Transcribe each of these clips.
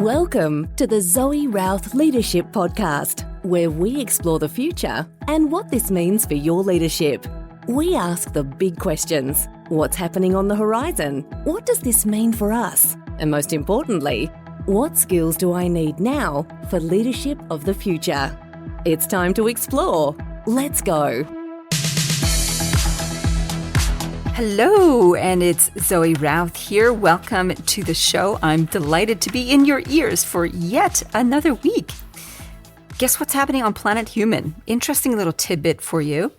Welcome to the Zoë Routh Leadership Podcast, where we explore the future and what this means for your leadership. We ask the big questions. What's happening on the horizon? What does this mean for us? And most importantly, what skills do I need now for leadership of the future? It's time to explore. Let's go. Hello, and it's Zoë Routh here. Welcome to the show. I'm delighted to be in your ears for yet another week. Guess what's happening on Planet Human? Interesting little tidbit for you.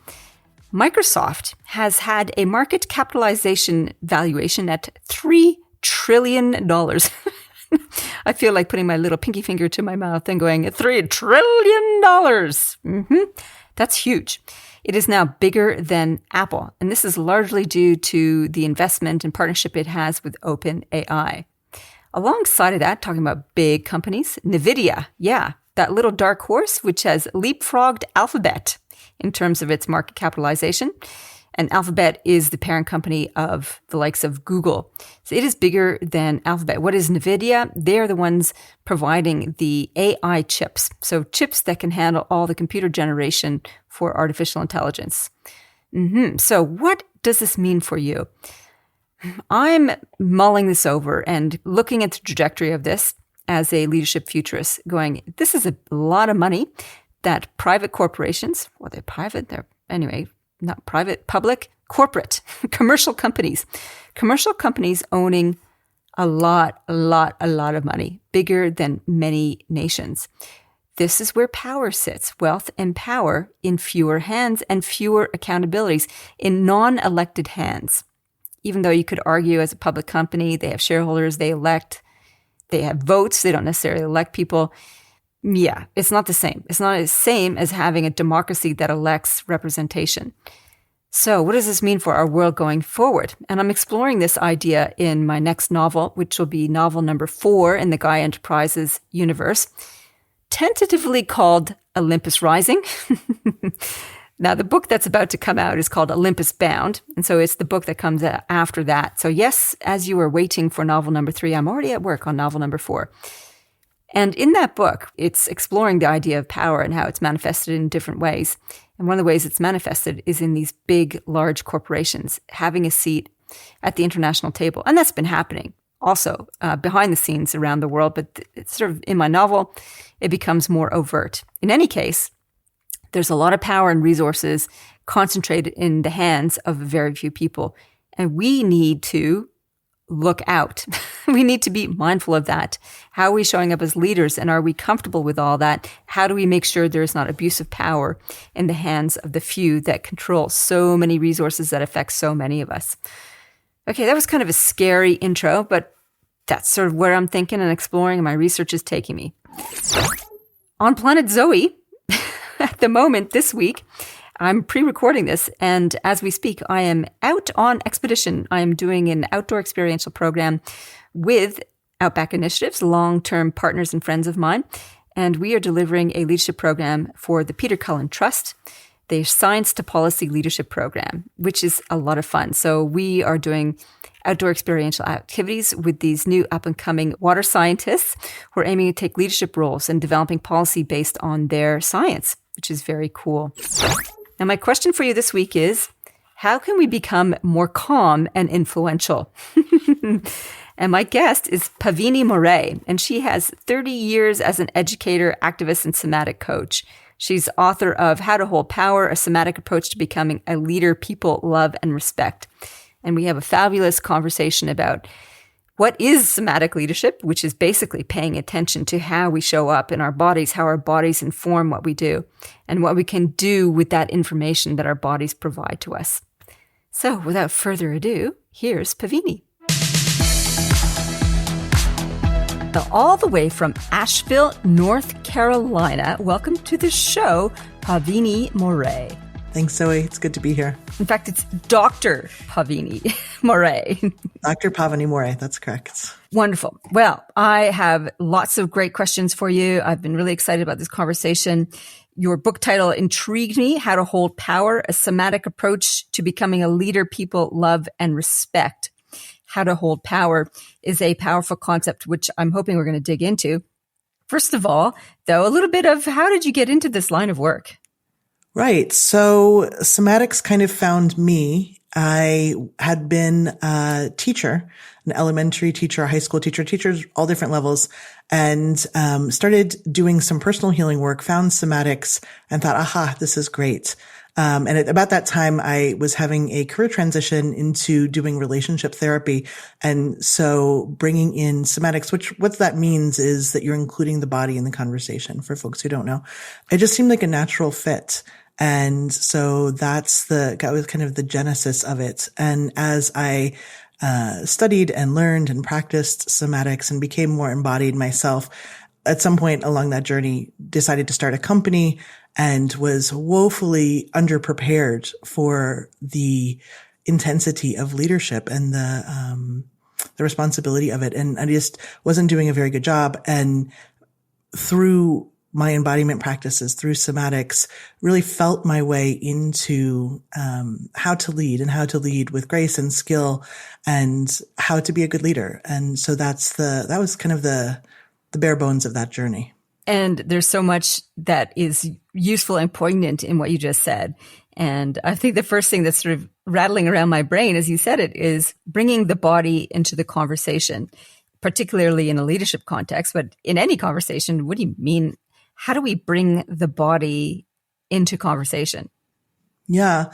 Microsoft has had a market capitalization valuation at $3 trillion. I feel like putting my little pinky finger to my mouth and going, $3 trillion. That's huge. It is now bigger than Apple, and this is largely due to the investment and partnership it has with OpenAI. Alongside of that, talking about big companies, NVIDIA, that little dark horse, which has leapfrogged Alphabet in terms of its market capitalization. And Alphabet is the parent company of the likes of Google. So it is bigger than Alphabet. What is NVIDIA? They're the ones providing the AI chips. So chips that can handle all the computer generation for artificial intelligence. So what does this mean for you? I'm mulling this over and looking at the trajectory of this as a leadership futurist, going, this is a lot of money that private corporations, well, they're private, not private, public, corporate, commercial companies owning a lot of money, bigger than many nations. This is where power sits, wealth and power in fewer hands and fewer accountabilities in non-elected hands. Even though you could argue as a public company, they have shareholders, they elect, they have votes, they don't necessarily elect people. Yeah, it's not the same. It's not the same as having a democracy that elects representation. So what does this mean for our world going forward? And I'm exploring this idea in my next novel, which will be novel number 4 in the Gaia Enterprises universe, tentatively called Olympus Rising. Now, the book that's about to come out is called Olympus Bound. And so it's the book that comes after that. So yes, as you are waiting for novel number 3, I'm already at work on novel number 4. And in that book, it's exploring the idea of power and how it's manifested in different ways. And one of the ways it's manifested is in these big, large corporations having a seat at the international table. And that's been happening also behind the scenes around the world. But it's sort of in my novel, it becomes more overt. In any case, there's a lot of power and resources concentrated in the hands of very few people. And we need to look out. We need to be mindful of that. How are we showing up as leaders, and are we comfortable with all that? How do we make sure there is not abuse of power in the hands of the few that control so many resources that affect so many of us? Okay, that was kind of a scary intro, but that's sort of where I'm thinking and exploring, and my research is taking me. On Planet Zoe, at the moment this week, I'm pre-recording this, and as we speak, I am out on expedition. I am doing an outdoor experiential program with Outback Initiatives, long-term partners and friends of mine, and we are delivering a leadership program for the Peter Cullen Trust, the Science to Policy Leadership Program, which is a lot of fun. So we are doing outdoor experiential activities with these new up-and-coming water scientists who are aiming to take leadership roles and developing policy based on their science, which is very cool. Now, my question for you this week is, how can we become more calm and influential? And my guest is Pavini Moray, and she has 30 years as an educator, activist, and somatic coach. She's author of How to Hold Power, a somatic approach to becoming a leader people love and respect. And we have a fabulous conversation about what is somatic leadership, which is basically paying attention to how we show up in our bodies, how our bodies inform what we do, and what we can do with that information that our bodies provide to us. So without further ado, here's Pavini. All the way from Asheville, North Carolina, welcome to the show, Pavini Moray. Thanks, Zoe. It's good to be here. In fact, it's Dr. Pavini Moray. Dr. Pavini Moray, that's correct. Wonderful. Well, I have lots of great questions for you. I've been really excited about this conversation. Your book title intrigued me, How to Hold Power, a Somatic Approach to Becoming a Leader People Love and Respect. how to hold power is a powerful concept, which I'm hoping we're going to dig into. First of all, though, a little bit of how did you get into this line of work? Right. So somatics kind of found me. I had been a teacher, an elementary teacher, a high school teacher, teachers, all different levels, and started doing some personal healing work, found somatics and thought, aha, this is great. And at about that time, I was having a career transition into doing relationship therapy. And so bringing in somatics, what that means is that you're including the body in the conversation for folks who don't know. It just seemed like a natural fit. And so that was kind of the genesis of it. And as I studied and learned and practiced somatics and became more embodied myself, at some point along that journey, decided to start a company and was woefully underprepared for the intensity of leadership and the responsibility of it. And I just wasn't doing a very good job. And through my embodiment practices, through somatics, really felt my way into how to lead and how to lead with grace and skill and how to be a good leader. And so that was kind of the bare bones of that journey. And there's so much that is useful and poignant in what you just said. And I think the first thing that's sort of rattling around my brain as you said it is bringing the body into the conversation, particularly in a leadership context, but in any conversation. What do you mean? How do we bring the body into conversation? Yeah.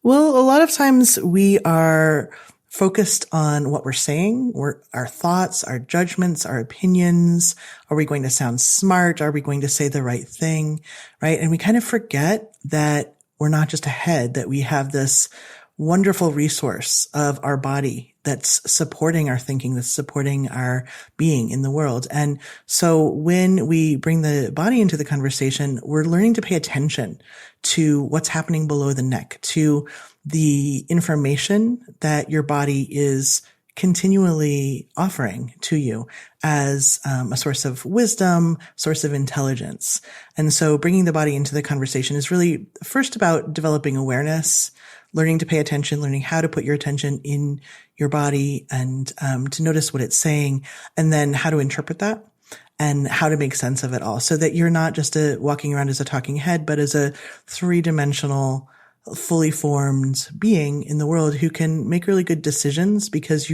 Well, a lot of times we are focused on what we're saying, our thoughts, our judgments, our opinions. Are we going to sound smart? Are we going to say the right thing? Right. And we kind of forget that we're not just a head, that we have this wonderful resource of our body that's supporting our thinking, that's supporting our being in the world. And so when we bring the body into the conversation, we're learning to pay attention to what's happening below the neck, to the information that your body is continually offering to you as a source of wisdom, source of intelligence. And so bringing the body into the conversation is really first about developing awareness, learning to pay attention, learning how to put your attention in your body and to notice what it's saying, and then how to interpret that and how to make sense of it all so that you're not just walking around as a talking head, but as a three-dimensional, fully formed being in the world who can make really good decisions because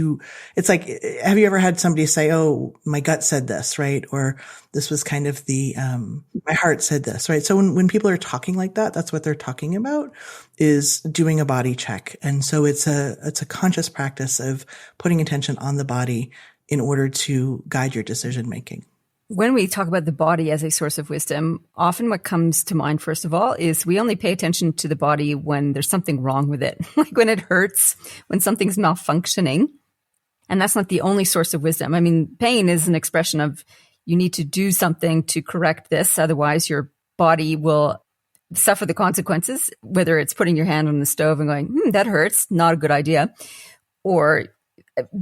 it's like, have you ever had somebody say, oh, my gut said this, right? Or this was kind of my heart said this, right? So when people are talking like that, that's what they're talking about, is doing a body check. And so it's a conscious practice of putting attention on the body in order to guide your decision making. When we talk about the body as a source of wisdom, often what comes to mind, first of all, is we only pay attention to the body when there's something wrong with it, like when it hurts, when something's malfunctioning. And that's not the only source of wisdom. I mean, pain is an expression of you need to do something to correct this. Otherwise, your body will suffer the consequences, whether it's putting your hand on the stove and going, that hurts, not a good idea, or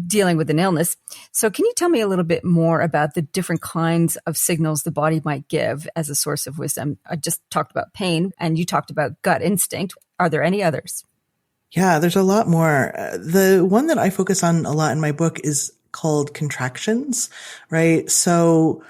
dealing with an illness. So can you tell me a little bit more about the different kinds of signals the body might give as a source of wisdom? I just talked about pain and you talked about gut instinct. Are there any others? Yeah, there's a lot more. The one that I focus on a lot in my book is called contractions, right? So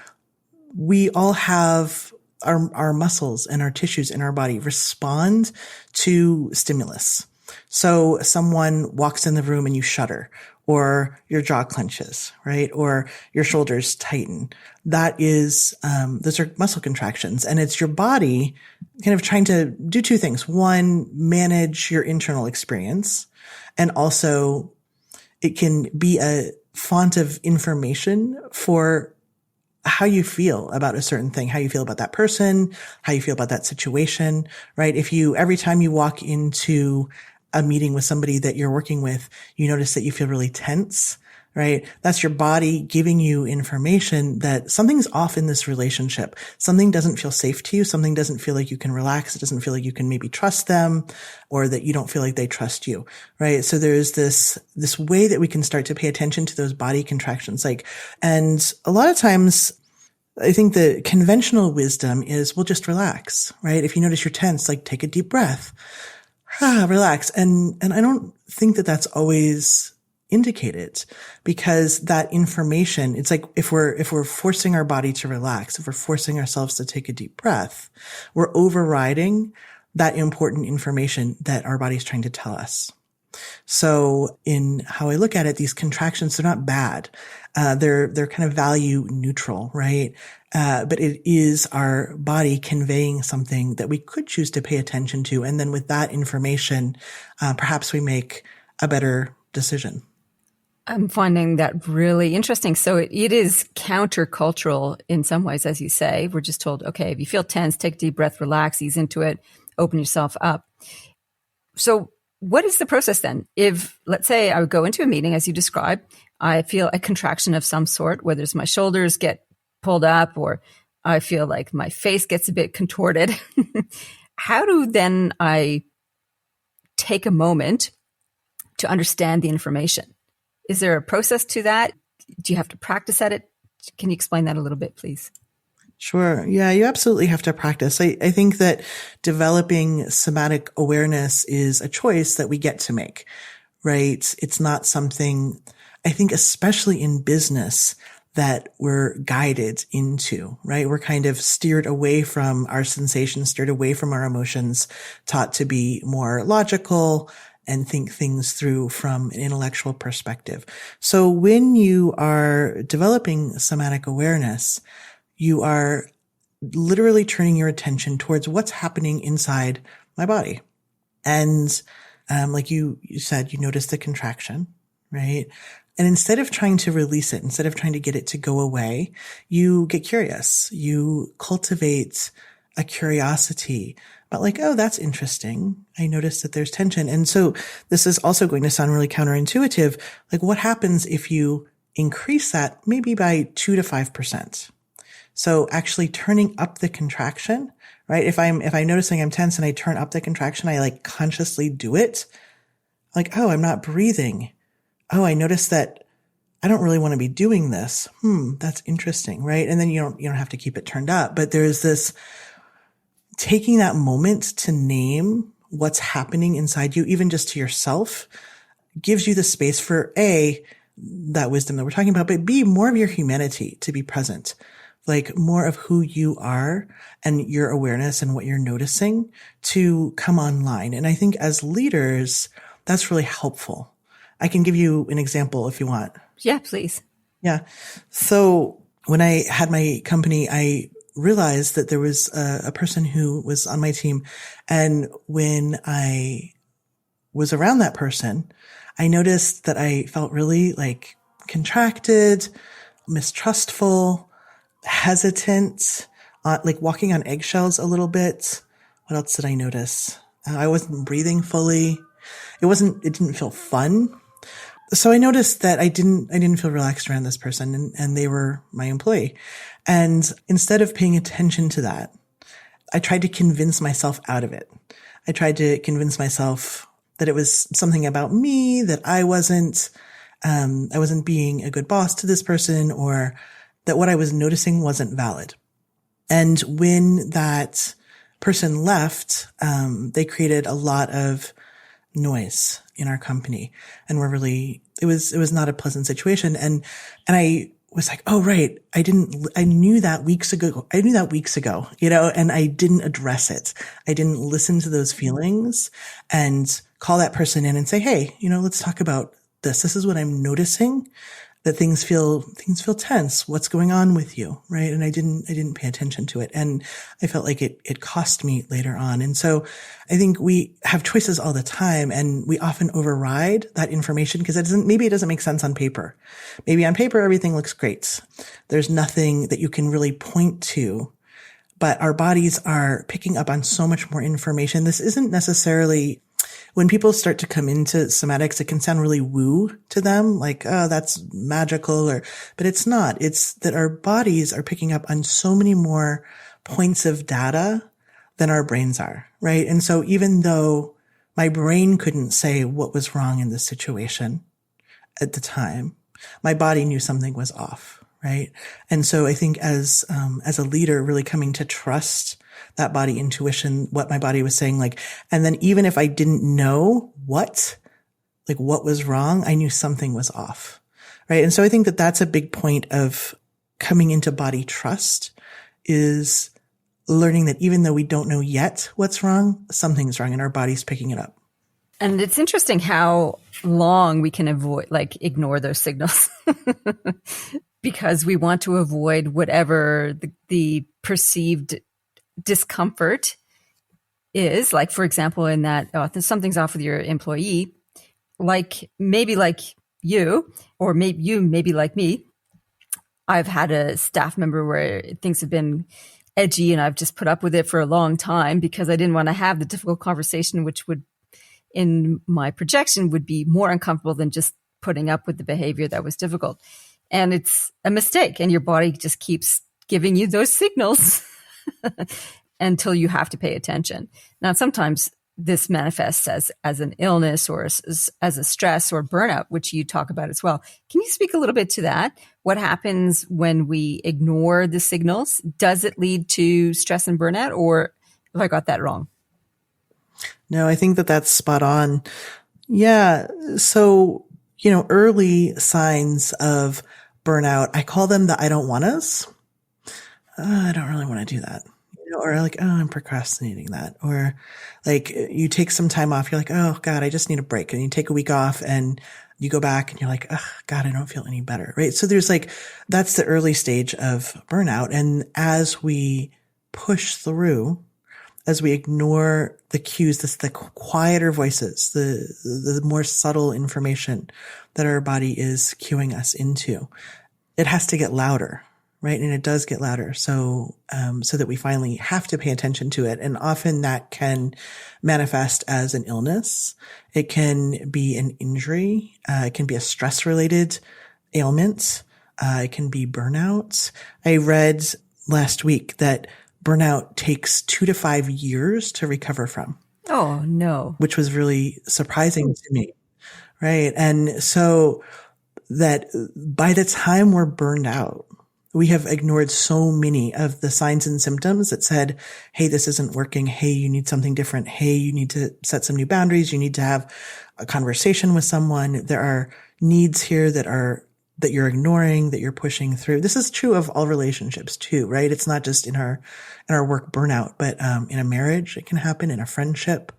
we all have our muscles and our tissues in our body respond to stimulus. So someone walks in the room and you shudder, or your jaw clenches, right? Or your shoulders tighten. That is, those are muscle contractions. And it's your body kind of trying to do two things. One, manage your internal experience. And also it can be a font of information for how you feel about a certain thing, how you feel about that person, how you feel about that situation, right? If every time you walk into a meeting with somebody that you're working with, you notice that you feel really tense, right? That's your body giving you information that something's off in this relationship. Something doesn't feel safe to you. Something doesn't feel like you can relax. It doesn't feel like you can maybe trust them, or that you don't feel like they trust you, right? So there's this way that we can start to pay attention to those body contractions. And a lot of times I think the conventional wisdom is, well, just relax, right? If you notice you're tense, take a deep breath. Relax. And I don't think that that's always indicate it, because that information, it's like if we're forcing our body to relax, if we're forcing ourselves to take a deep breath, we're overriding that important information that our body's trying to tell us. So in how I look at it, these contractions, they're not bad. They're kind of value neutral, right? But it is our body conveying something that we could choose to pay attention to. And then with that information, perhaps we make a better decision. I'm finding that really interesting. So it is countercultural in some ways, as you say. We're just told, okay, if you feel tense, take a deep breath, relax, ease into it, open yourself up. So what is the process then? If, let's say, I would go into a meeting, as you described, I feel a contraction of some sort, whether it's my shoulders get pulled up or I feel like my face gets a bit contorted. How do then I take a moment to understand the information? Is there a process to that? Do you have to practice at it? Can you explain that a little bit, please? Sure. Yeah, you absolutely have to practice. I think that developing somatic awareness is a choice that we get to make, right? It's not something, I think, especially in business, that we're guided into, right? We're kind of steered away from our sensations, steered away from our emotions, taught to be more logical and think things through from an intellectual perspective. So when you are developing somatic awareness, you are literally turning your attention towards what's happening inside my body. And like you said, you notice the contraction, right? And instead of trying to release it, instead of trying to get it to go away, you get curious. You cultivate a curiosity about like, oh, that's interesting. I noticed that there's tension. And so this is also going to sound really counterintuitive. Like, what happens if you increase that maybe by 2 to 5%? So actually turning up the contraction, right? If I'm noticing I'm tense and I turn up the contraction, I like consciously do it. Like, oh, I'm not breathing. Oh, I noticed that I don't really want to be doing this. That's interesting, right? And then you don't have to keep it turned up, but there's this taking that moment to name what's happening inside you, even just to yourself, gives you the space for A, that wisdom that we're talking about, but B, more of your humanity to be present. Like more of who you are and your awareness and what you're noticing to come online. And I think as leaders, that's really helpful. I can give you an example if you want. Yeah, please. Yeah. So when I had my company, I realized that there was a person who was on my team. And when I was around that person, I noticed that I felt really like contracted, mistrustful, hesitant, like walking on eggshells a little bit. What else did I notice? I wasn't breathing fully. It didn't feel fun. So I noticed that I didn't feel relaxed around this person and they were my employee. And instead of paying attention to that, I tried to convince myself out of it. I tried to convince myself that it was something about me, that I wasn't being a good boss to this person, or that what I was noticing wasn't valid. And when that person left, they created a lot of noise in our company, and it was not a pleasant situation. And I was like, oh, right. I knew that weeks ago, and I didn't address it. I didn't listen to those feelings and call that person in and say, hey, let's talk about this. This is what I'm noticing, that things feel tense. What's going on with you? Right. And I didn't pay attention to it. And I felt like it cost me later on. And so I think we have choices all the time, and we often override that information because maybe it doesn't make sense on paper. Maybe on paper, everything looks great. There's nothing that you can really point to, but our bodies are picking up on so much more information. This isn't necessarily, when people start to come into somatics, it can sound really woo to them, like, oh, that's magical, but it's not. It's that our bodies are picking up on so many more points of data than our brains are, right? And so even though my brain couldn't say what was wrong in this situation at the time, my body knew something was off, right? And so I think as a leader, really coming to trust that body intuition, what my body was saying, like, and then even if I didn't know what like what was wrong, I knew something was off. Right. And so I think that that's a big point of coming into body trust, is learning that even though we don't know yet what's wrong, something's wrong and our body's picking it up. And it's interesting how long we can ignore those signals because we want to avoid whatever the perceived discomfort is. Like, for example, in that something's off with your employee, maybe like you, or maybe you, maybe like me. I've had a staff member where things have been edgy and I've just put up with it for a long time because I didn't want to have the difficult conversation, which would, in my projection, would be more uncomfortable than just putting up with the behavior that was difficult. And it's a mistake, and your body just keeps giving you those signals until you have to pay attention. Now, sometimes this manifests as an illness or as a stress or burnout, which you talk about as well. Can you speak a little bit to that? What happens when we ignore the signals? Does it lead to stress and burnout, or have I got that wrong? No, I think that that's spot on. Yeah. So, early signs of burnout, I call them the I don't wannas. I don't really want to do that. Or like, oh, I'm procrastinating that. Or like you take some time off. You're like, oh God, I just need a break. And you take a week off and you go back and you're like, oh God, I don't feel any better. Right. So there's that's the early stage of burnout. And as we push through, as we ignore the cues, the quieter voices, the more subtle information that our body is cueing us into, it has to get louder. Right. And it does get louder. So that we finally have to pay attention to it. And often that can manifest as an illness. It can be an injury. It can be a stress related ailment. It can be burnout. I read last week that burnout takes 2 to 5 years to recover from. Oh, no. Which was really surprising to me. Right. And so that by the time we're burned out, we have ignored so many of the signs and symptoms that said, hey, this isn't working. Hey, you need something different. Hey, you need to set some new boundaries. You need to have a conversation with someone. There are needs here that you're ignoring, that you're pushing through. This is true of all relationships too, right? It's not just in our work burnout, but in a marriage, it can happen, in a friendship,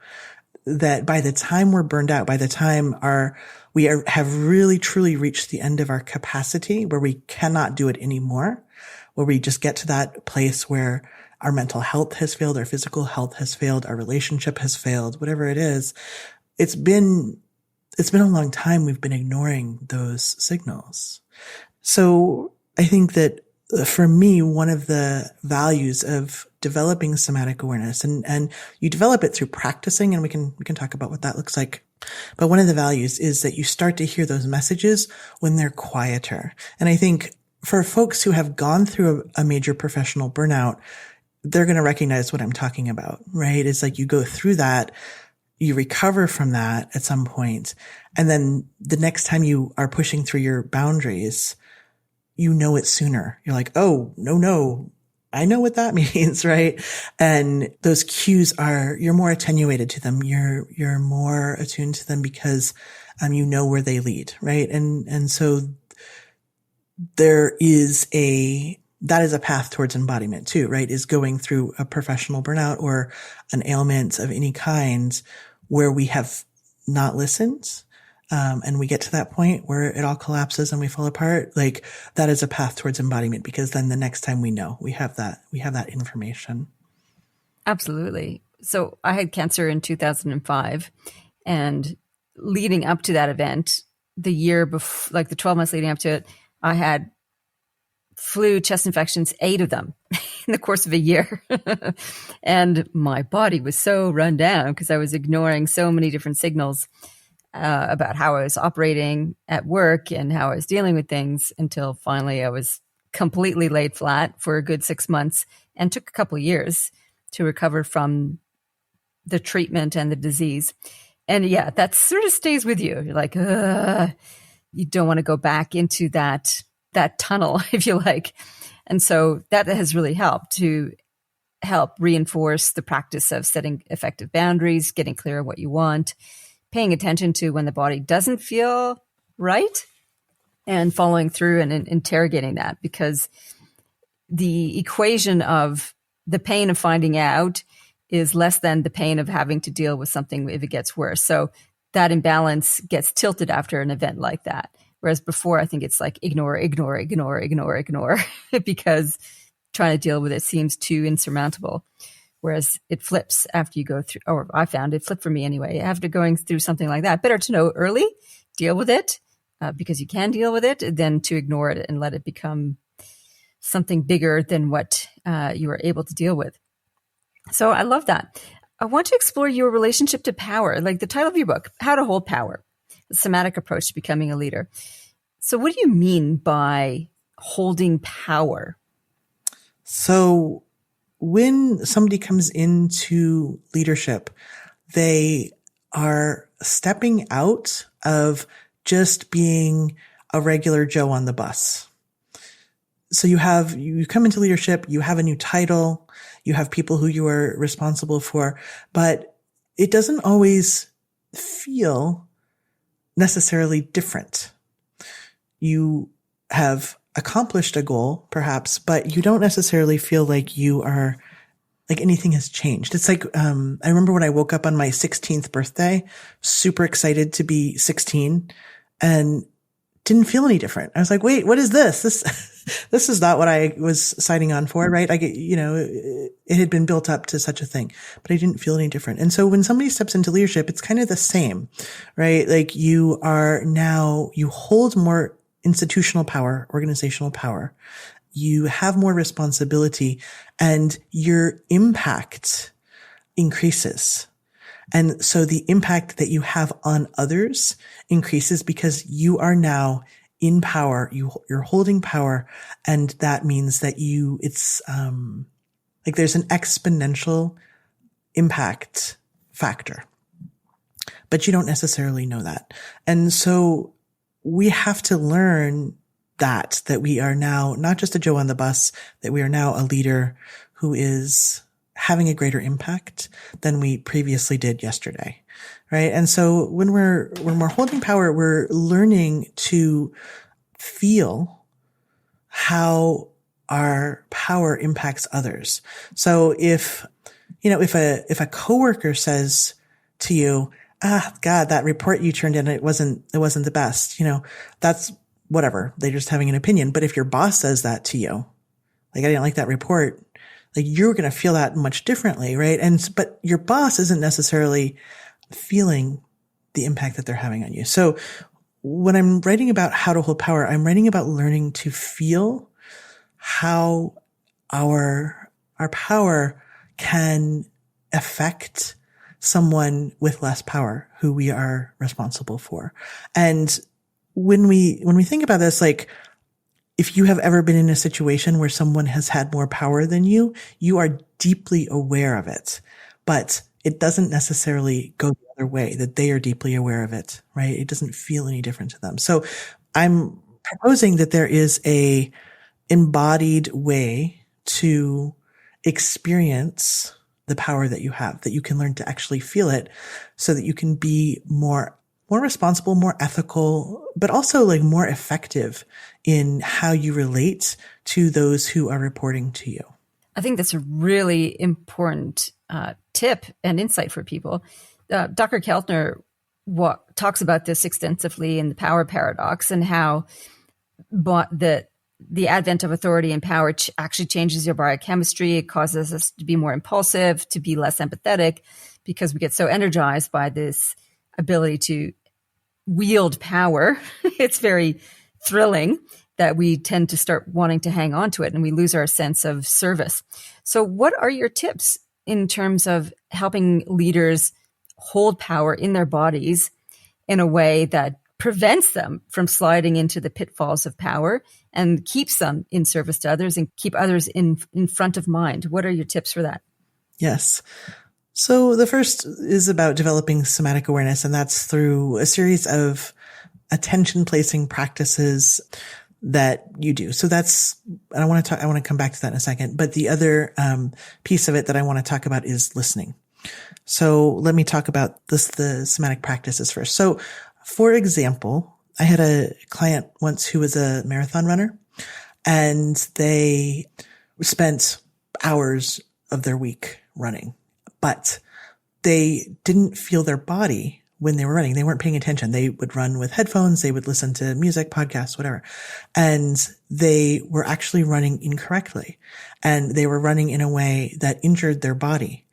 that by the time we're burned out, by the time have really truly reached the end of our capacity where we cannot do it anymore, where we just get to that place where our mental health has failed, our physical health has failed, our relationship has failed, whatever it is. It's been a long time we've been ignoring those signals. So I think that for me, one of the values of developing somatic awareness, and you develop it through practicing, and we can talk about what that looks like. But one of the values is that you start to hear those messages when they're quieter. And I think for folks who have gone through a major professional burnout, they're going to recognize what I'm talking about, right? It's like you go through that, you recover from that at some point, and then the next time you are pushing through your boundaries, you know it sooner. You're like, oh, no, I know what that means, right? And those cues you're more attenuated to them. You're more attuned to them because, you know where they lead, right? And so that is a path towards embodiment too, right? Is going through a professional burnout or an ailment of any kind where we have not listened. And we get to that point where it all collapses and we fall apart. Like that is a path towards embodiment, because then the next time we know, we have that information. Absolutely. So I had cancer in 2005, and leading up to that event, the year before, like the 12 months leading up to it, I had flu, chest infections, 8 of them in the course of a year. And my body was so run down because I was ignoring so many different signals about how I was operating at work and how I was dealing with things, until finally I was completely laid flat for a good 6 months, and took a couple of years to recover from the treatment and the disease. And yeah, that sort of stays with you. You're like, you don't want to go back into that tunnel, if you like. And so that has really helped to help reinforce the practice of setting effective boundaries, getting clear on what you want, paying attention to when the body doesn't feel right and following through and interrogating that, because the equation of the pain of finding out is less than the pain of having to deal with something if it gets worse. So that imbalance gets tilted after an event like that. Whereas before, I think it's like ignore, because trying to deal with it seems too insurmountable. Whereas it flips after you go through, or I found it flipped for me anyway, after going through something like that. Better to know early, deal with it, because you can deal with it, than to ignore it and let it become something bigger than what you were able to deal with. So I love that. I want to explore your relationship to power, like the title of your book, How to Hold Power, the Somatic Approach to Becoming a Leader. So what do you mean by holding power? So when somebody comes into leadership, they are stepping out of just being a regular Joe on the bus. So you come into leadership, you have a new title, you have people who you are responsible for, but it doesn't always feel necessarily different. You have accomplished a goal, perhaps, but you don't necessarily feel like anything has changed. It's like, I remember when I woke up on my 16th birthday, super excited to be 16, and didn't feel any different. I was like, wait, what is this? This is not what I was signing on for, right? It had been built up to such a thing, but I didn't feel any different. And so when somebody steps into leadership, it's kind of the same, right? Like you hold more institutional power, organizational power. You have more responsibility, and your impact increases. And so the impact that you have on others increases because you are now in power. You're holding power. And that means that there's an exponential impact factor, but you don't necessarily know that. And so we have to learn that we are now not just a Joe on the bus, that we are now a leader who is having a greater impact than we previously did yesterday, right? And so when we're holding power, we're learning to feel how our power impacts others. So if a coworker says to you, God, that report you turned in, it wasn't the best, that's whatever. They're just having an opinion. But if your boss says that to you, like, I didn't like that report, like, you're going to feel that much differently, right? But your boss isn't necessarily feeling the impact that they're having on you. So when I'm writing about how to hold power, I'm writing about learning to feel how our power can affect someone with less power who we are responsible for. And when we think about this, like, if you have ever been in a situation where someone has had more power than you, you are deeply aware of it, but it doesn't necessarily go the other way, that they are deeply aware of it, right? It doesn't feel any different to them. So I'm proposing that there is a embodied way to experience the power that you have, that you can learn to actually feel it so that you can be more responsible, more ethical, but also like more effective in how you relate to those who are reporting to you. I think that's a really important tip and insight for people. Dr. Keltner talks about this extensively in the Power Paradox, and how the advent of authority and power actually changes your biochemistry. It causes us to be more impulsive, to be less empathetic, because we get so energized by this ability to wield power. It's very thrilling that we tend to start wanting to hang on to it, and we lose our sense of service. So what are your tips in terms of helping leaders hold power in their bodies in a way that prevents them from sliding into the pitfalls of power and keeps them in service to others and keep others in front of mind? What are your tips for that? Yes. So the first is about developing somatic awareness, and that's through a series of attention placing practices that you do. So I want to come back to that in a second. But the other piece of it that I want to talk about is listening. So let me talk about the somatic practices first. So for example, I had a client once who was a marathon runner, and they spent hours of their week running, but they didn't feel their body when they were running. They weren't paying attention. They would run with headphones. They would listen to music, podcasts, whatever. And they were actually running incorrectly. And they were running in a way that injured their body.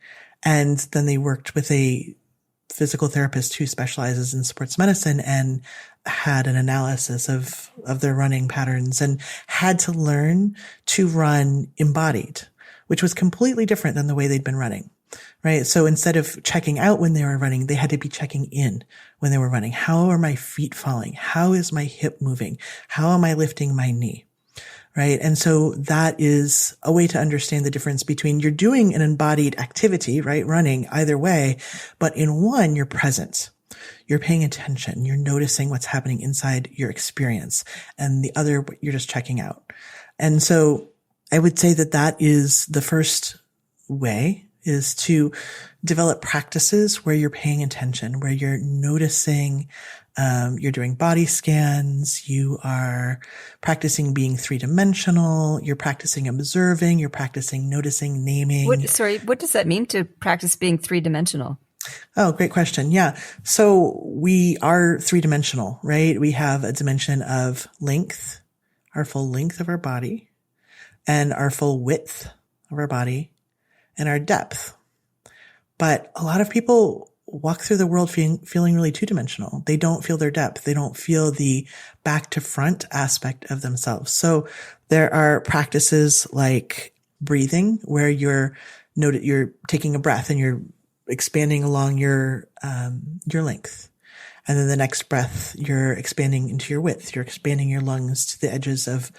And then they worked with a physical therapist who specializes in sports medicine and had an analysis of their running patterns and had to learn to run embodied, which was completely different than the way they'd been running. Right. So instead of checking out when they were running, they had to be checking in when they were running. How are my feet falling? How is my hip moving? How am I lifting my knee? Right. And so that is a way to understand the difference between you're doing an embodied activity, right? Running either way, but in one, you're present. You're paying attention. You're noticing what's happening inside your experience. And the other, you're just checking out. And so I would say that that is the first way, is to develop practices where you're paying attention, where you're noticing, you're doing body scans, you are practicing being three-dimensional, you're practicing observing, you're practicing noticing, naming. What does that mean to practice being three-dimensional? Oh, great question. Yeah. So we are three-dimensional, right? We have a dimension of length, our full length of our body, and our full width of our body, and our depth. But a lot of people walk through the world feeling really two-dimensional. They don't feel their depth. They don't feel the back to front aspect of themselves. So there are practices like breathing, where you're taking a breath and you're expanding along your length. And then the next breath, you're expanding into your width. You're expanding your lungs to the edges of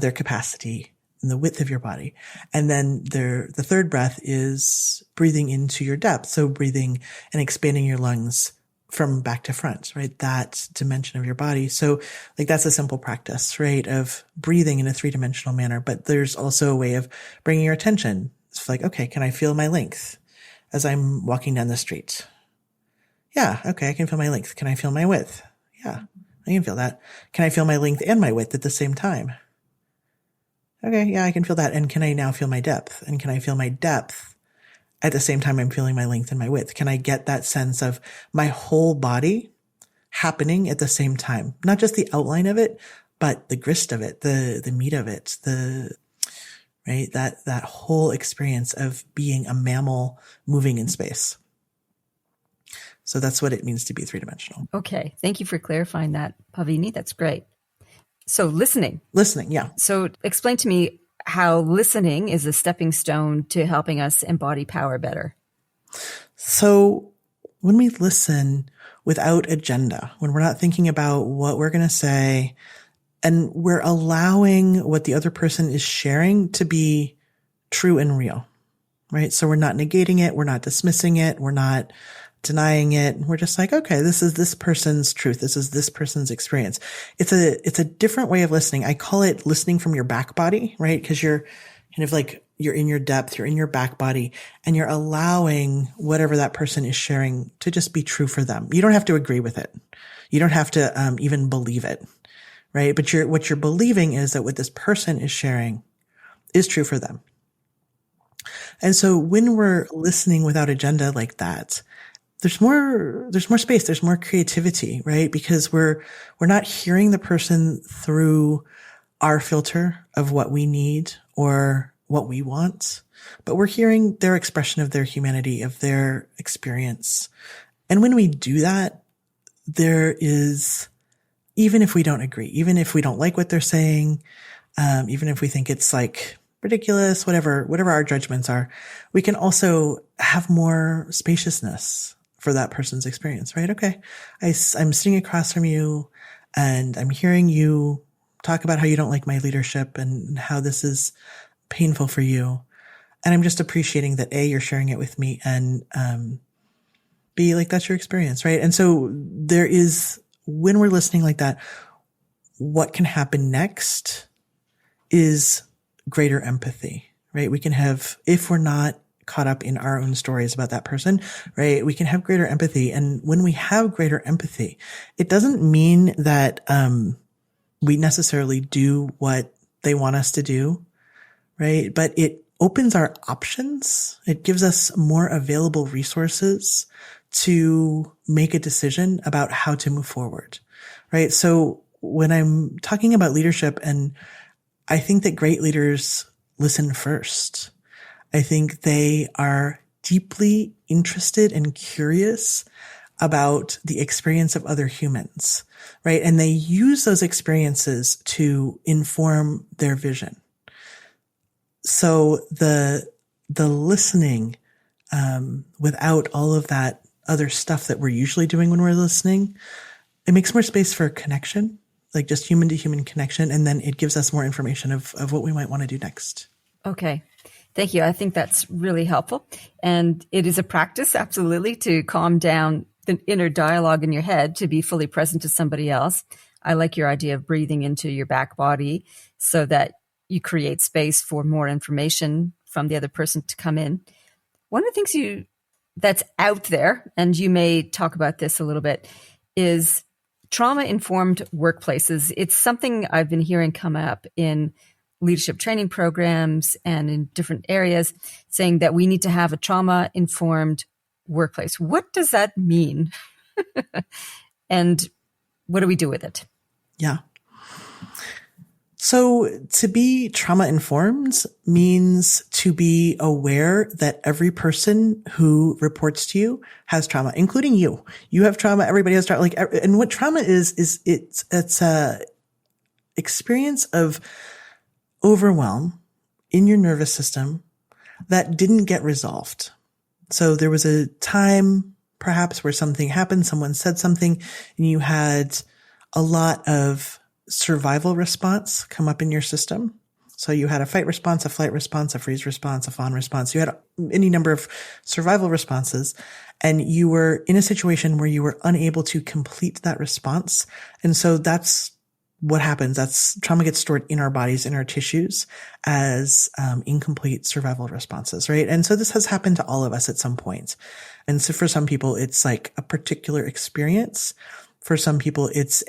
their capacity and the width of your body. And then the third breath is breathing into your depth. So breathing and expanding your lungs from back to front, right? That dimension of your body. So like that's a simple practice, right? Of breathing in a three-dimensional manner. But there's also a way of bringing your attention. It's like, okay, can I feel my length as I'm walking down the street? Yeah. Okay. I can feel my length. Can I feel my width? Yeah, I can feel that. Can I feel my length and my width at the same time? Okay, yeah, I can feel that. And can I now feel my depth? And can I feel my depth at the same time I'm feeling my length and my width? Can I get that sense of my whole body happening at the same time? Not just the outline of it, but the grist of it, the meat of it, right? That whole experience of being a mammal moving in space. So that's what it means to be three-dimensional. Okay. Thank you for clarifying that, Pavini. That's great. So listening, yeah. So explain to me how listening is a stepping stone to helping us embody power better. So when we listen without agenda, when we're not thinking about what we're going to say, and we're allowing what the other person is sharing to be true and real, right? So we're not negating it. We're not dismissing it. We're not denying it. We're just like, okay, this is this person's truth. This is this person's experience. It's a different way of listening. I call it listening from your back body, right? Because you're kind of like, you're in your depth, you're in your back body, and you're allowing whatever that person is sharing to just be true for them. You don't have to agree with it. You don't have to even believe it, right? But what you're believing is that what this person is sharing is true for them. And so when we're listening without agenda like that, there's more space, there's more creativity, right? Because we're not hearing the person through our filter of what we need or what we want, but we're hearing their expression of their humanity, of their experience. And when we do that, there is, even if we don't agree, even if we don't like what they're saying, even if we think it's like ridiculous, whatever our judgments are, we can also have more spaciousness for that person's experience, right? Okay, I'm sitting across from you and I'm hearing you talk about how you don't like my leadership and how this is painful for you. And I'm just appreciating that A, you're sharing it with me, and B, like that's your experience, right? And so there is, when we're listening like that, what can happen next is greater empathy, right? We can have, if we're not caught up in our own stories about that person, right? We can have greater empathy. And when we have greater empathy, it doesn't mean that, we necessarily do what they want us to do, right? But it opens our options. It gives us more available resources to make a decision about how to move forward, right? So when I'm talking about leadership, and I think that great leaders listen first. I think they are deeply interested and curious about the experience of other humans, right? And they use those experiences to inform their vision. So the listening, without all of that other stuff that we're usually doing when we're listening, it makes more space for connection, like just human to human connection. And then it gives us more information of what we might want to do next. Okay. Thank you. I think that's really helpful. And it is a practice, absolutely, to calm down the inner dialogue in your head, to be fully present to somebody else. I like your idea of breathing into your back body so that you create space for more information from the other person to come in. One of the things that's out there, and you may talk about this a little bit, is trauma-informed workplaces. It's something I've been hearing come up in leadership training programs and in different areas, saying that we need to have a trauma-informed workplace. What does that mean? And what do we do with it? Yeah. So to be trauma-informed means to be aware that every person who reports to you has trauma, including you. You have trauma. Everybody has trauma. And what trauma is it's a experience of overwhelm in your nervous system that didn't get resolved. So there was a time perhaps where something happened, someone said something, and you had a lot of survival response come up in your system. So you had a fight response, a flight response, a freeze response, a fawn response. You had any number of survival responses, and you were in a situation where you were unable to complete that response. And so that's what happens. That's trauma gets stored in our bodies, in our tissues as incomplete survival responses, right? And so this has happened to all of us at some point. And so for some people, it's like a particular experience. For some people, it's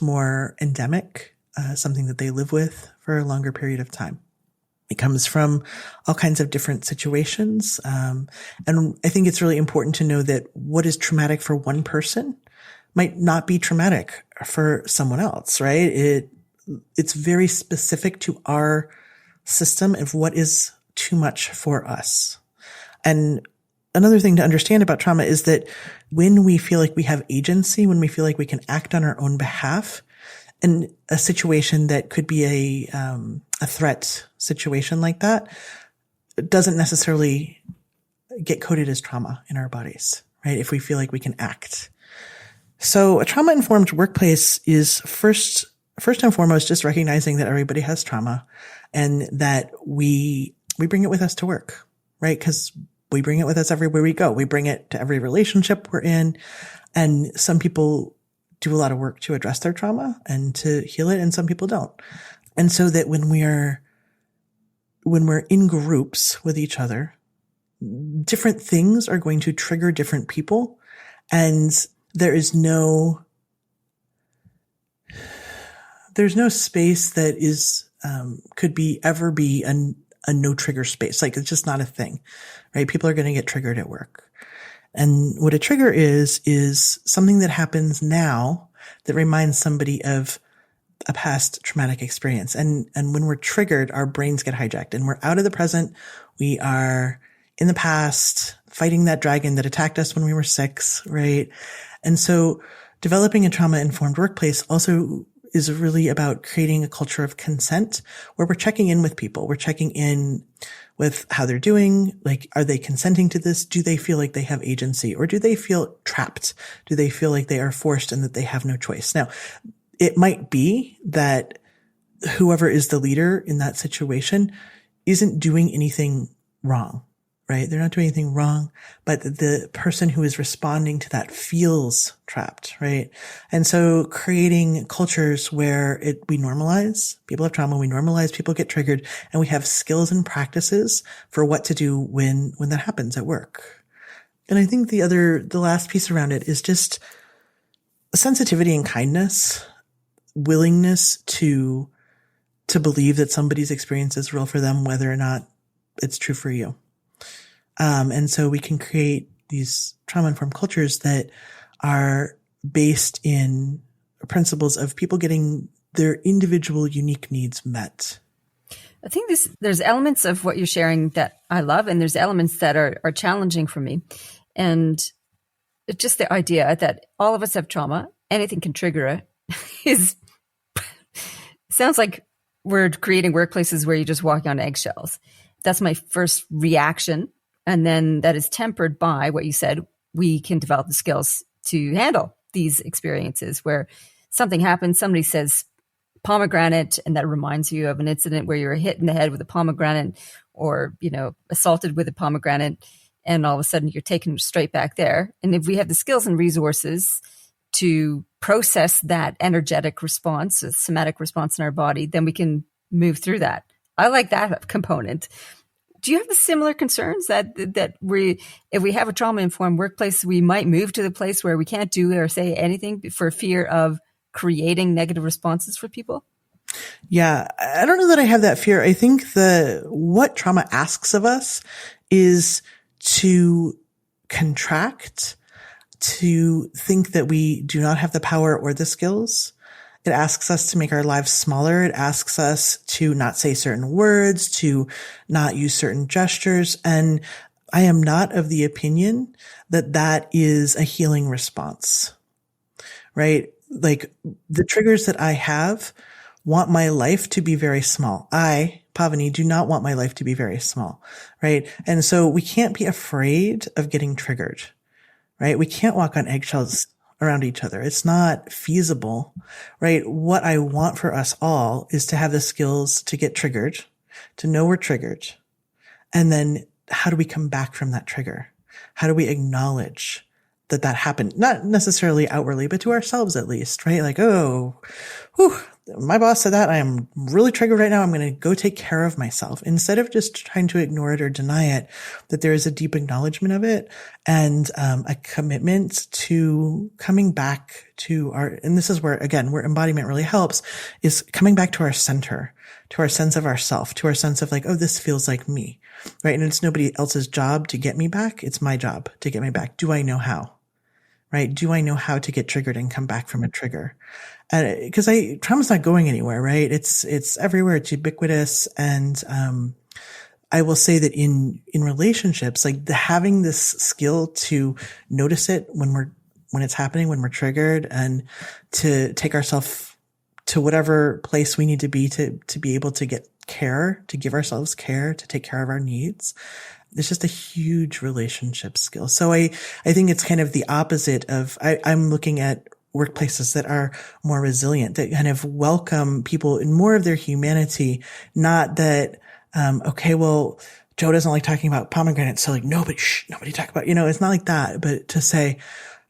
more endemic, something that they live with for a longer period of time. It comes from all kinds of different situations. And I think it's really important to know that what is traumatic for one person might not be traumatic for someone else, right? It's very specific to our system of what is too much for us. And another thing to understand about trauma is that when we feel like we have agency, when we feel like we can act on our own behalf, in a situation that could be a threat situation like that, it doesn't necessarily get coded as trauma in our bodies, right? If we feel like we can act. So a trauma-informed workplace is first and foremost just recognizing that everybody has trauma and that we bring it with us to work, right? Because we bring it with us everywhere we go. We bring it to every relationship we're in. And some people do a lot of work to address their trauma and to heal it, and some people don't. And so that when we're in groups with each other, different things are going to trigger different people. And there's no space that is, could ever be a no trigger space. Like it's just not a thing, right? People are going to get triggered at work. And what a trigger is something that happens now that reminds somebody of a past traumatic experience. And when we're triggered, our brains get hijacked and we're out of the present. We are in the past fighting that dragon that attacked us when we were 6, right? And so developing a trauma-informed workplace also is really about creating a culture of consent where we're checking in with people. We're checking in with how they're doing. Like, are they consenting to this? Do they feel like they have agency, or do they feel trapped? Do they feel like they are forced and that they have no choice? Now, it might be that whoever is the leader in that situation isn't doing anything wrong, right? They're not doing anything wrong, but the person who is responding to that feels trapped, right? And so creating cultures where we normalize, people have trauma, we normalize, people get triggered, and we have skills and practices for what to do when that happens at work. And I think the last piece around it is just sensitivity and kindness, willingness to believe that somebody's experience is real for them, whether or not it's true for you. And so we can create these trauma-informed cultures that are based in principles of people getting their individual unique needs met. I think there's elements of what you're sharing that I love, and there's elements that are challenging for me. And it's just the idea that all of us have trauma, anything can trigger it, sounds like we're creating workplaces where you're just walking on eggshells. That's my first reaction. And then that is tempered by what you said. We can develop the skills to handle these experiences where something happens, somebody says pomegranate, and that reminds you of an incident where you were hit in the head with a pomegranate or, assaulted with a pomegranate, and all of a sudden you're taken straight back there. And if we have the skills and resources to process that energetic response, a somatic response in our body, then we can move through that. I like that component. Do you have the similar concerns that if we have a trauma-informed workplace, we might move to the place where we can't do or say anything for fear of creating negative responses for people? Yeah, I don't know that I have that fear. I think what trauma asks of us is to contract, to think that we do not have the power or the skills. It asks us to make our lives smaller. It asks us to not say certain words, to not use certain gestures. And I am not of the opinion that that is a healing response, right? Like the triggers that I have want my life to be very small. I, Pavini, do not want my life to be very small, right? And so we can't be afraid of getting triggered, right? We can't walk on eggshells around each other. It's not feasible, right? What I want for us all is to have the skills to get triggered, to know we're triggered. And then how do we come back from that trigger? How do we acknowledge that happened? Not necessarily outwardly, but to ourselves at least, right? Like, oh, whew, my boss said that. I am really triggered right now. I'm going to go take care of myself instead of just trying to ignore it or deny it, that there is a deep acknowledgement of it and a commitment to coming back to and this is where, again, where embodiment really helps, is coming back to our center, to our sense of ourself, to our sense of like, oh, this feels like me, right? And it's nobody else's job to get me back. It's my job to get me back. Do I know how? Right? Do I know how to get triggered and come back from a trigger? And because trauma's not going anywhere, right? It's everywhere. It's ubiquitous. And, I will say that in relationships, like having this skill to notice it when it's happening, when we're triggered, and to take ourselves to whatever place we need to be able to get care, to give ourselves care, to take care of our needs. It's just a huge relationship skill. So I think it's kind of the opposite of, I'm looking at workplaces that are more resilient, that kind of welcome people in more of their humanity, not that, okay, well, Joe doesn't like talking about pomegranates, so like nobody talk about, it's not like that, but to say,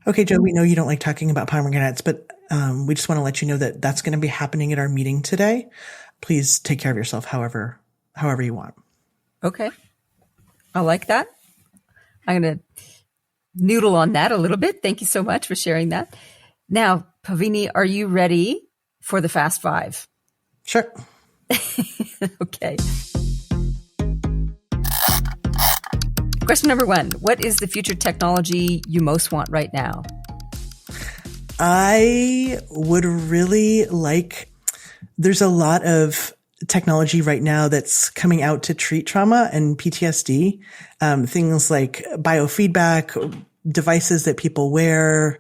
okay, Joe, we know you don't like talking about pomegranates, but, we just want to let you know that that's going to be happening at our meeting today. Please take care of yourself however you want. Okay. I like that. I'm going to noodle on that a little bit. Thank you so much for sharing that. Now, Pavini, are you ready for the Fast Five? Sure. Okay. Question number 1. What is the future technology you most want right now? I would really there's a lot of technology right now that's coming out to treat trauma and PTSD. Things like biofeedback, devices that people wear,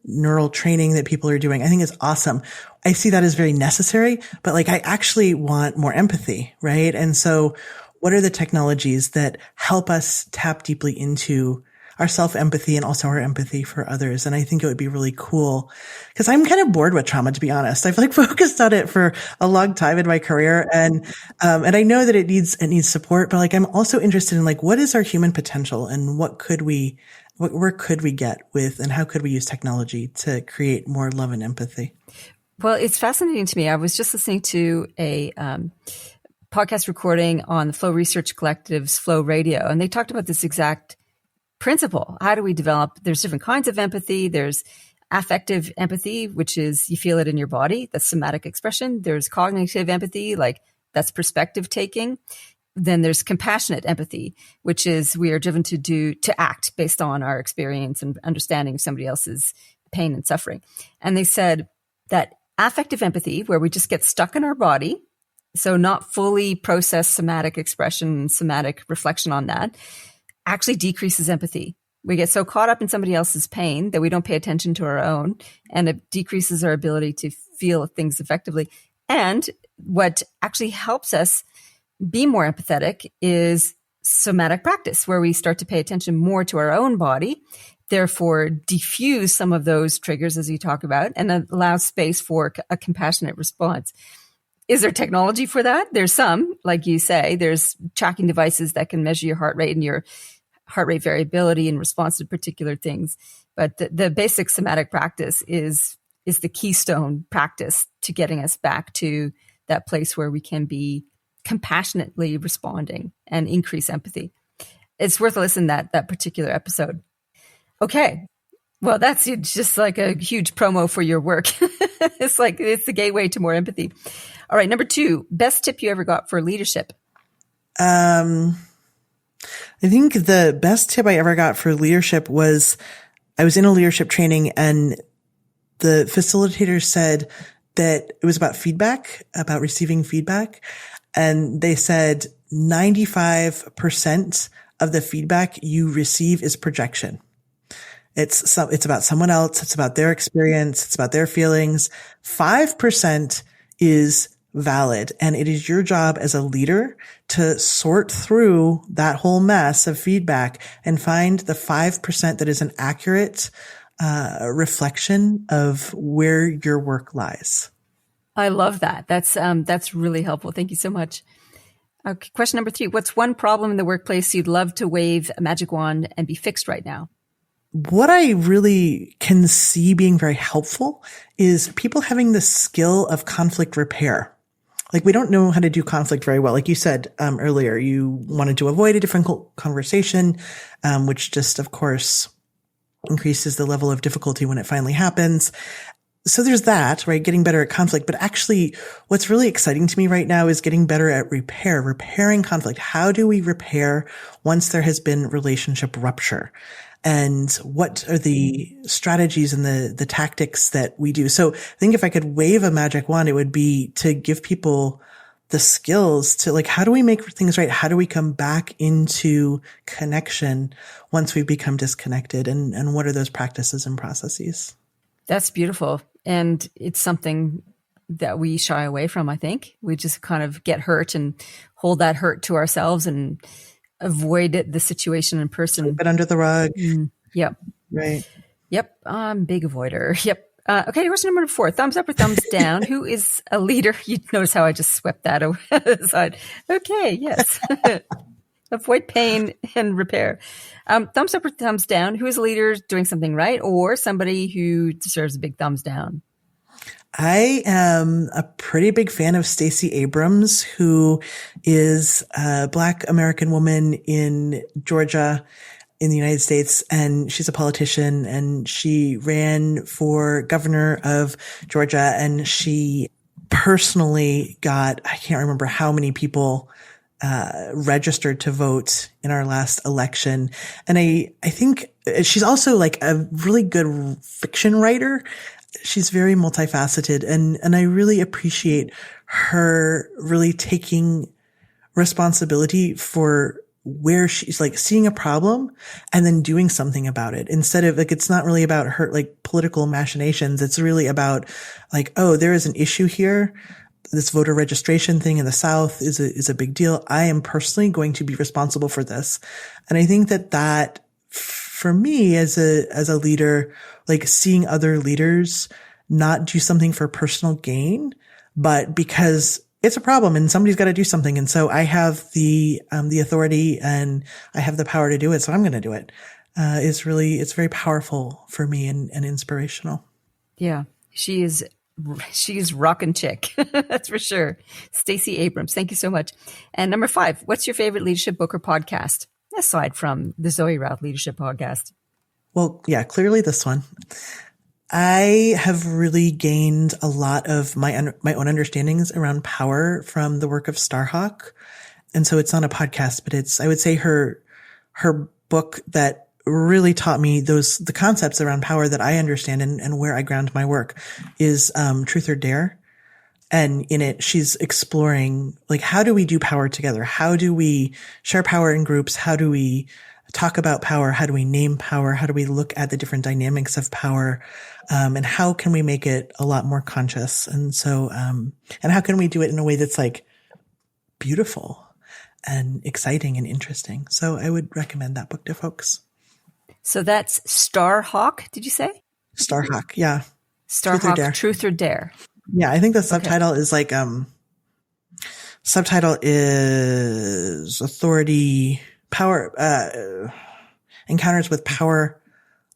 neural training that people are doing. I think it's awesome. I see that as very necessary, but I actually want more empathy, right? And so what are the technologies that help us tap deeply into our self-empathy and also our empathy for others. And I think it would be really cool because I'm kind of bored with trauma, to be honest. I've focused on it for a long time in my career. And I know that it needs support, but I'm also interested in what is our human potential and where could we get with, and how could we use technology to create more love and empathy? Well, it's fascinating to me. I was just listening to a podcast recording on the Flow Research Collective's Flow Radio, and they talked about this exact principle. How do we develop? There's different kinds of empathy. There's affective empathy, which is you feel it in your body. That's somatic expression. There's cognitive empathy, that's perspective taking. Then there's compassionate empathy, which is we are driven to act based on our experience and understanding of somebody else's pain and suffering. And they said that affective empathy, where we just get stuck in our body, so not fully process somatic expression, somatic reflection on that, actually decreases empathy. We get so caught up in somebody else's pain that we don't pay attention to our own, and it decreases our ability to feel things effectively. And what actually helps us be more empathetic is somatic practice, where we start to pay attention more to our own body, therefore diffuse some of those triggers as you talk about, and allow space for a compassionate response. Is there technology for that? There's some, like you say, there's tracking devices that can measure your heart rate and your heart rate variability in response to particular things. But the basic somatic practice is the keystone practice to getting us back to that place where we can be compassionately responding and increase empathy. It's worth a listen to that particular episode. Okay. Well, that's just a huge promo for your work. It's the gateway to more empathy. All right. Number 2, best tip you ever got for leadership. I think the best tip I ever got for leadership was I was in a leadership training, and the facilitator said that it was about feedback, about receiving feedback. And they said 95% of the feedback you receive is projection. It's about someone else. It's about their experience. It's about their feelings. 5% is valid. And it is your job as a leader to sort through that whole mess of feedback and find the 5% that is an accurate reflection of where your work lies. I love that. That's really helpful. Thank you so much. Okay, question number 3. What's one problem in the workplace you'd love to wave a magic wand and be fixed right now? What I really can see being very helpful is people having the skill of conflict repair. We don't know how to do conflict very well. Like you said earlier, you wanted to avoid a difficult conversation, which just, of course, increases the level of difficulty when it finally happens. So there's that, right? Getting better at conflict. But actually, what's really exciting to me right now is getting better at repairing conflict. How do we repair once there has been relationship rupture? And what are the strategies and the tactics that we do? So I think if I could wave a magic wand, it would be to give people the skills to how do we make things right? How do we come back into connection once we've become disconnected? And what are those practices and processes? That's beautiful. And it's something that we shy away from, I think. We just kind of get hurt and hold that hurt to ourselves and avoid the situation in person. Sweep it under the rug. Yep. Right. Yep. Big avoider. Yep. Okay. Question number 4, thumbs up or thumbs down? Who is a leader? You notice how I just swept that aside. Okay. Yes. Avoid pain and repair. Thumbs up or thumbs down? Who is a leader doing something right, or somebody who deserves a big thumbs down? I am a pretty big fan of Stacey Abrams, who is a Black American woman in Georgia in the United States. And she's a politician, and she ran for governor of Georgia. And she personally got, I can't remember how many people registered to vote in our last election. And I think she's also a really good fiction writer. She's very multifaceted, and I really appreciate her really taking responsibility for where she's seeing a problem and then doing something about it, instead of it's not really about her political machinations. It's really about oh, there is an issue here. This voter registration thing in the South is a big deal. I am personally going to be responsible for this. And I think that for me as a leader, like seeing other leaders not do something for personal gain, but because it's a problem and somebody's got to do something. And so I have the authority and I have the power to do it. So I'm going to do it. It's very powerful for me and inspirational. Yeah. She's rockin' chick. That's for sure. Stacey Abrams. Thank you so much. And number 5, what's your favorite leadership book or podcast aside from the Zoë Routh Leadership Podcast? Well, yeah, clearly this one. I have really gained a lot of my own understandings around power from the work of Starhawk. And so it's not a podcast, but I would say her book that really taught me the concepts around power that I understand and where I ground my work is Truth or Dare. And in it, she's exploring, like, how do we do power together? How do we share power in groups? How do we talk about power? How do we name power? How do we look at the different dynamics of power? And how can we make it a lot more conscious? And so, and how can we do it in a way that's like beautiful and exciting and interesting? So I would recommend that book to folks. So that's Starhawk, did you say? Starhawk, yeah. Starhawk, Truth or Dare. Yeah, I think the subtitle is like, subtitle is Authority, Power, Encounters with Power,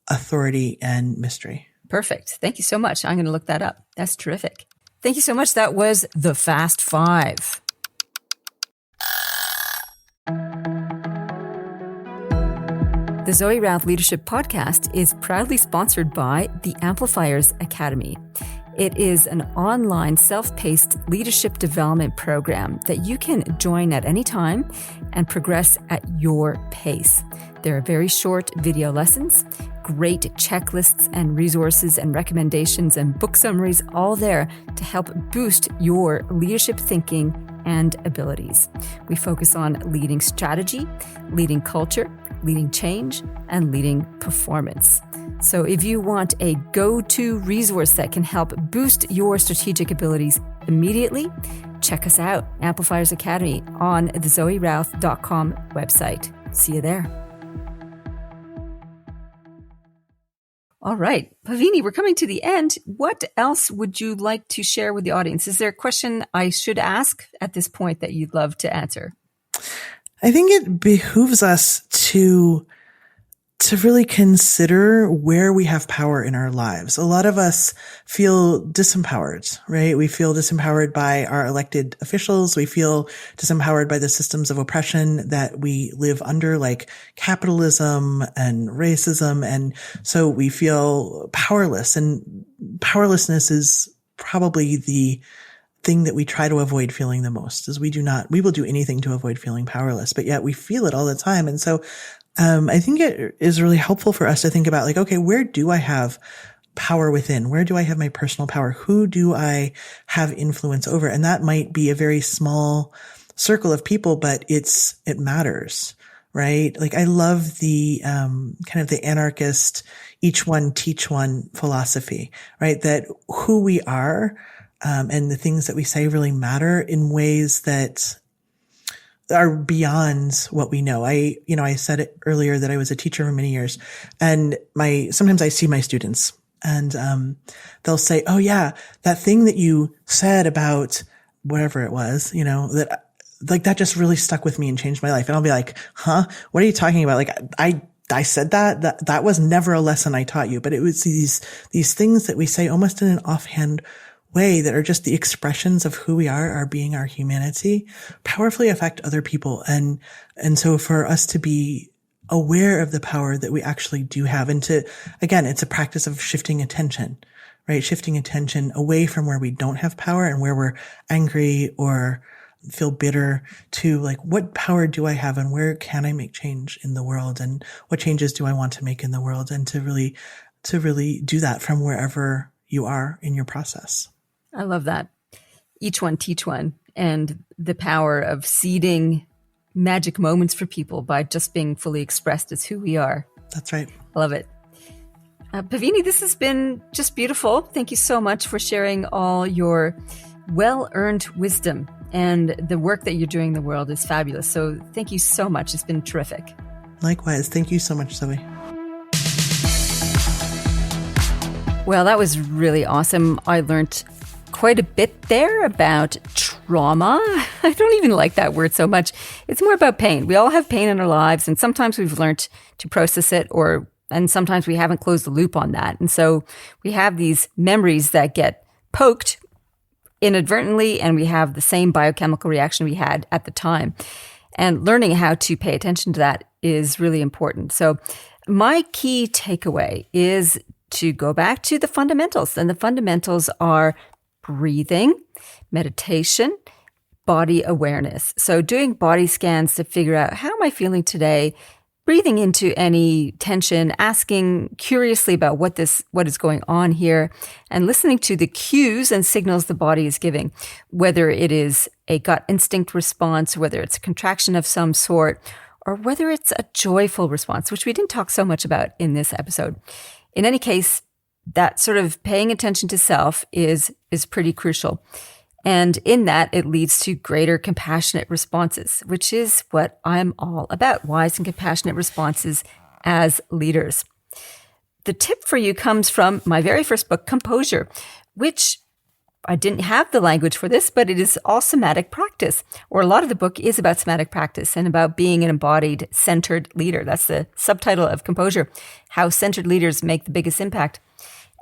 Authority, and Mystery. Perfect. Thank you so much. I'm going to look that up. That's terrific. Thank you so much. That was the Fast 5. The Zoë Routh Leadership Podcast is proudly sponsored by the Amplifiers Academy. It is an online self-paced leadership development program that you can join at any time and progress at your pace. There are very short video lessons, great checklists and resources and recommendations and book summaries, all there to help boost your leadership thinking and abilities. We focus on leading strategy, leading culture, leading change, and leading performance. So if you want a go-to resource that can help boost your strategic abilities immediately, check us out, Amplifiers Academy, on the ZoeRouth.com website. See you there. All right, Pavini, we're coming to the end. What else would you like to share with the audience? Is there a question I should ask at this point that you'd love to answer? I think it behooves us to really consider where we have power in our lives. A lot of us feel disempowered, right? We feel disempowered by our elected officials. We feel disempowered by the systems of oppression that we live under, like capitalism and racism. And so we feel powerless, and powerlessness is probably the thing that we try to avoid feeling the most. Is we will do anything to avoid feeling powerless, but yet we feel it all the time. And so I think it is really helpful for us to think about, like, okay, where do I have power within? Where do I have my personal power? Who do I have influence over? And that might be a very small circle of people, but it matters, right? Like, I love the kind of the anarchist, each one teach one philosophy, right? That who we are and the things that we say really matter in ways that are beyond what we know. I said it earlier that I was a teacher for many years, and sometimes I see my students and, they'll say, "Oh yeah, that thing that you said about whatever it was, that like that just really stuck with me and changed my life." And I'll be like, "Huh? What are you talking about?" Like, I said that was never a lesson I taught you, but it was these things that we say almost in an offhand way that are just the expressions of who we are, our being, our humanity, powerfully affect other people. And so for us to be aware of the power that we actually do have, and again, it's a practice of shifting attention, right? Shifting attention away from where we don't have power and where we're angry or feel bitter to, like, what power do I have and where can I make change in the world, and what changes do I want to make in the world, and to really do that from wherever you are in your process. I love that. Each one teach one, and the power of seeding magic moments for people by just being fully expressed as who we are. That's right. I love it. Pavini, this has been just beautiful. Thank you so much for sharing all your well-earned wisdom, and the work that you're doing in the world is fabulous. So thank you so much. It's been terrific. Likewise. Thank you so much, Zoe. Well, that was really awesome. I learned quite a bit there about trauma. I don't even like that word so much. It's more about pain. We all have pain in our lives, and sometimes we've learned to process it, and sometimes we haven't closed the loop on that. And so we have these memories that get poked inadvertently, and we have the same biochemical reaction we had at the time. And learning how to pay attention to that is really important. So my key takeaway is to go back to the fundamentals. And the fundamentals are breathing, meditation, body awareness. So doing body scans to figure out, how am I feeling today? Breathing into any tension, asking curiously about what is going on here, and listening to the cues and signals the body is giving, whether it is a gut instinct response, whether it's a contraction of some sort, or whether it's a joyful response, which we didn't talk so much about in this episode. In any case, that sort of paying attention to self is pretty crucial. And in that, it leads to greater compassionate responses, which is what I'm all about, wise and compassionate responses as leaders. The tip for you comes from my very first book, Composure, which I didn't have the language for this, but it is all somatic practice, or a lot of the book is about somatic practice and about being an embodied, centered leader. That's the subtitle of Composure, How Centered Leaders Make the Biggest Impact.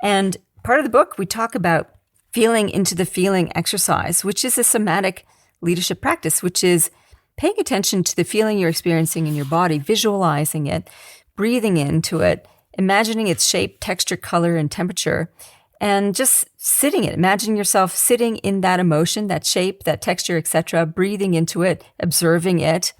And part of the book, we talk about feeling into the feeling exercise, which is a somatic leadership practice, which is paying attention to the feeling you're experiencing in your body, visualizing it, breathing into it, imagining its shape, texture, color, and temperature, and just sitting it. Imagine yourself sitting in that emotion, that shape, that texture, etc., breathing into it, observing it,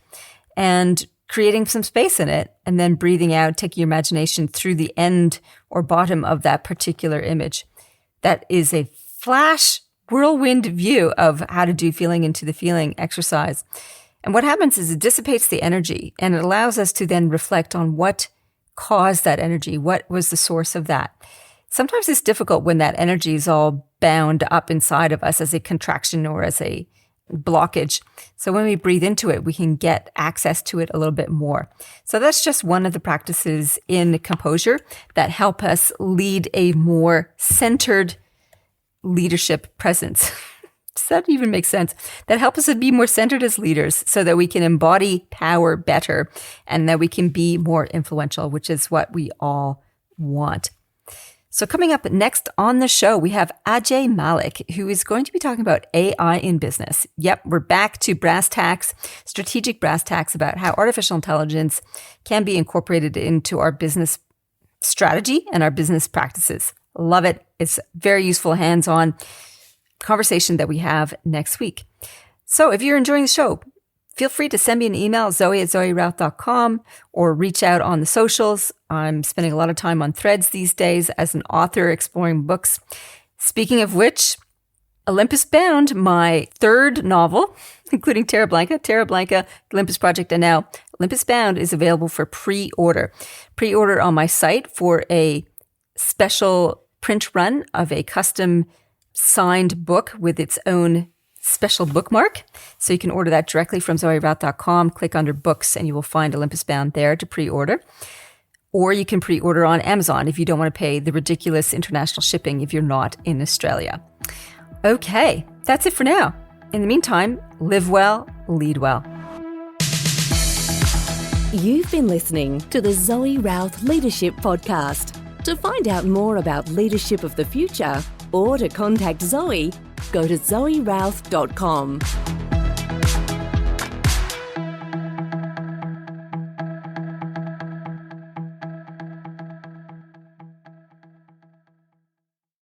and creating some space in it, and then breathing out, taking your imagination through the end or bottom of that particular image. That is a flash whirlwind view of how to do feeling into the feeling exercise. And what happens is it dissipates the energy, and it allows us to then reflect on what caused that energy. What was the source of that? Sometimes it's difficult when that energy is all bound up inside of us as a contraction or as a blockage. So when we breathe into it, we can get access to it a little bit more. So that's just one of the practices in Composure that help us lead a more centered leadership presence. Does that even make sense? That help us to be more centered as leaders so that we can embody power better and that we can be more influential, which is what we all want. So coming up next on the show, we have Ajay Malik, who is going to be talking about AI in business. Yep, we're back to brass tacks, strategic brass tacks about how artificial intelligence can be incorporated into our business strategy and our business practices. Love it. It's very useful, hands-on conversation that we have next week. So if you're enjoying the show, feel free to send me an email, Zoe@ZoeRouth.com, or reach out on the socials. I'm spending a lot of time on Threads these days as an author exploring books. Speaking of which, Olympus Bound, my third novel, including Terra Blanca, Olympus Project, and now Olympus Bound is available for pre-order. Pre-order on my site for a special print run of a custom signed book with its own special bookmark. So you can order that directly from ZoeRouth.com. Click under books and you will find Olympus Bound there to pre-order. Or you can pre-order on Amazon if you don't want to pay the ridiculous international shipping if you're not in Australia. Okay, that's it for now. In the meantime, live well, lead well. You've been listening to the Zoë Routh Leadership Podcast. To find out more about leadership of the future or to contact Zoe, go to ZoeRouth.com.